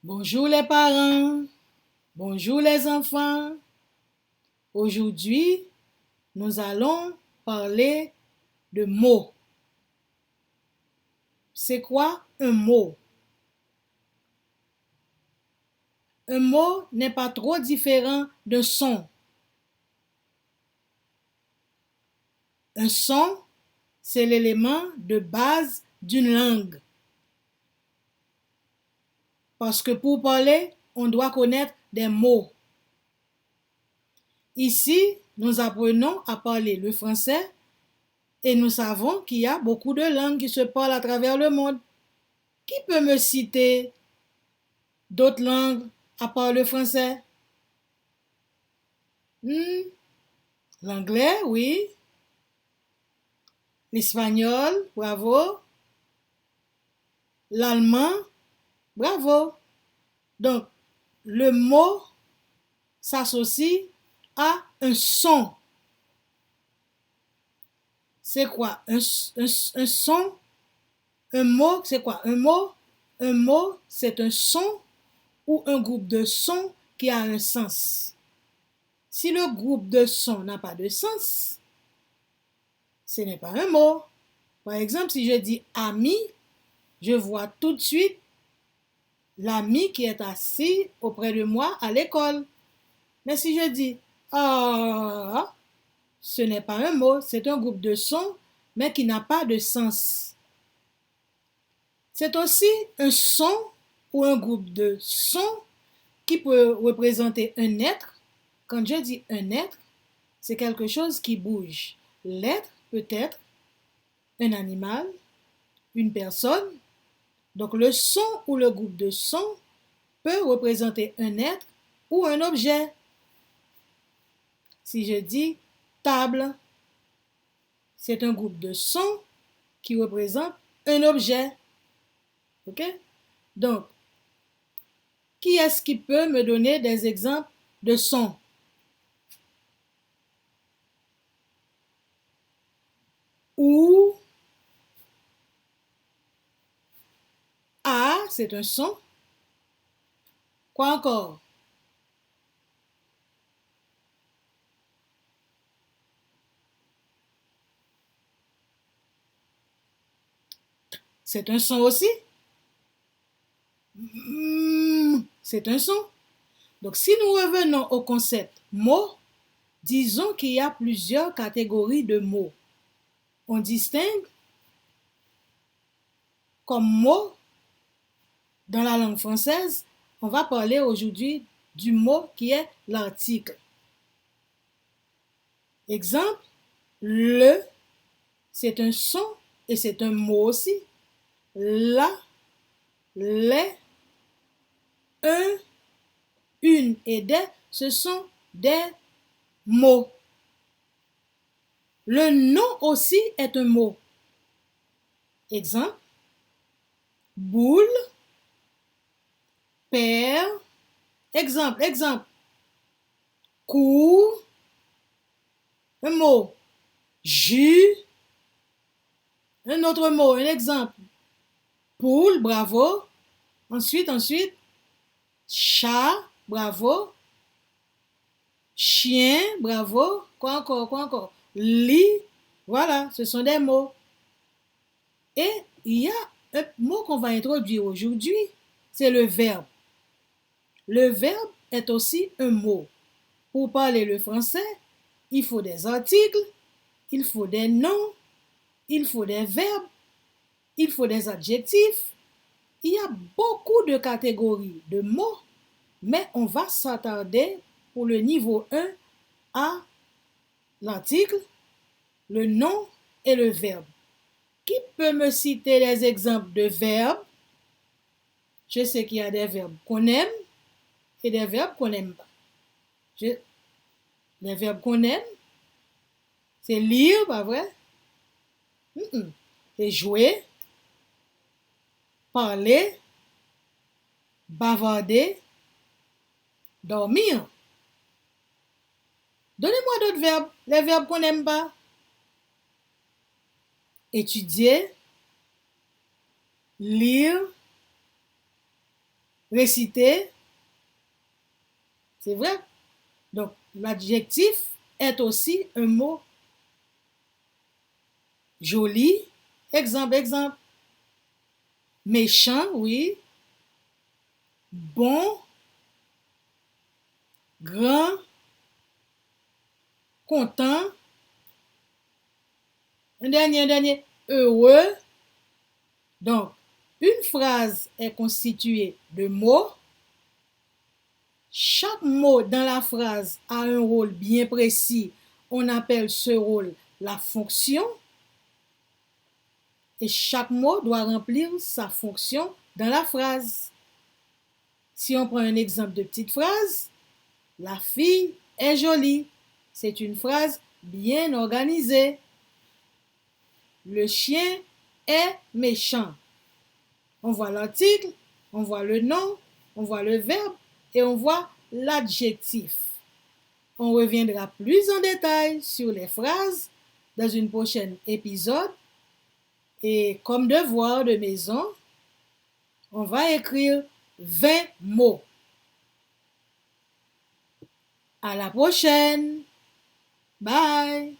Bonjour les parents, bonjour les enfants. Aujourd'hui, nous allons parler de mots. C'est quoi un mot? Un mot n'est pas trop différent d'un son. Un son, c'est l'élément de base d'une langue. Parce que pour parler, on doit connaître des mots. Ici, nous apprenons à parler le français et nous savons qu'il y a beaucoup de langues qui se parlent à travers le monde. Qui peut me citer d'autres langues à part le français? L'anglais, oui. L'espagnol, bravo. L'allemand, bravo. Donc, le mot s'associe à un son. C'est quoi un son? Un mot, c'est quoi un mot? Un mot, c'est un son ou un groupe de sons qui a un sens. Si le groupe de sons n'a pas de sens, ce n'est pas un mot. Par exemple, si je dis ami, je vois tout de suite l'ami qui est assis auprès de moi à l'école. Mais si je dis ah, ce n'est pas un mot, c'est un groupe de sons, mais qui n'a pas de sens. C'est aussi un son ou un groupe de sons qui peut représenter un être. Quand je dis un être, c'est quelque chose qui bouge. L'être peut être un animal, une personne. Donc le son ou le groupe de sons peut représenter un être ou un objet. Si je dis table, c'est un groupe de sons qui représente un objet. OK? Donc, qui est-ce qui peut me donner des exemples de sons? Ou, A, c'est un son. Quoi encore? C'est un son aussi. C'est un son. Donc, si nous revenons au concept mot, disons qu'il y a plusieurs catégories de mots. On distingue comme mot dans la langue française, on va parler aujourd'hui du mot qui est l'article. Exemple, le, c'est un son et c'est un mot aussi. La, les, un, une et des, ce sont des mots. Le nom aussi est un mot. Exemple, boule, père. Exemple, cours, un mot, jus, un autre mot, un exemple, poule, bravo. Ensuite, chat, bravo. Chien, bravo. Quoi encore? Lit, voilà, ce sont des mots. Et il y a un mot qu'on va introduire aujourd'hui, c'est le verbe. Le verbe est aussi un mot. Pour parler le français, il faut des articles, il faut des noms, il faut des verbes, il faut des adjectifs. Il y a beaucoup de catégories de mots, mais on va s'attarder pour le niveau 1 à l'article, le nom et le verbe. Qui peut me citer les exemples de verbes? Je sais qu'il y a des verbes qu'on aime et des verbes qu'on n'aime pas. Les verbes qu'on aime, c'est lire, pas vrai? C'est jouer, parler, bavarder, dormir. Donnez-moi d'autres verbes, les verbes qu'on n'aime pas. Étudier, lire, Réciter, c'est vrai. Donc, l'adjectif est aussi un mot. Joli, exemple. Méchant, oui. Bon, grand, content. Un dernier. Heureux. Donc, une phrase est constituée de mots. Chaque mot dans la phrase a un rôle bien précis. On appelle ce rôle la fonction. Et chaque mot doit remplir sa fonction dans la phrase. Si on prend un exemple de petite phrase, la fille est jolie. C'est une phrase bien organisée. Le chien est méchant. On voit l'article, on voit le nom, on voit le verbe et on voit l'adjectif. On reviendra plus en détail sur les phrases dans une prochaine épisode. Et comme devoir de maison, on va écrire 20 mots. À la prochaine. Bye.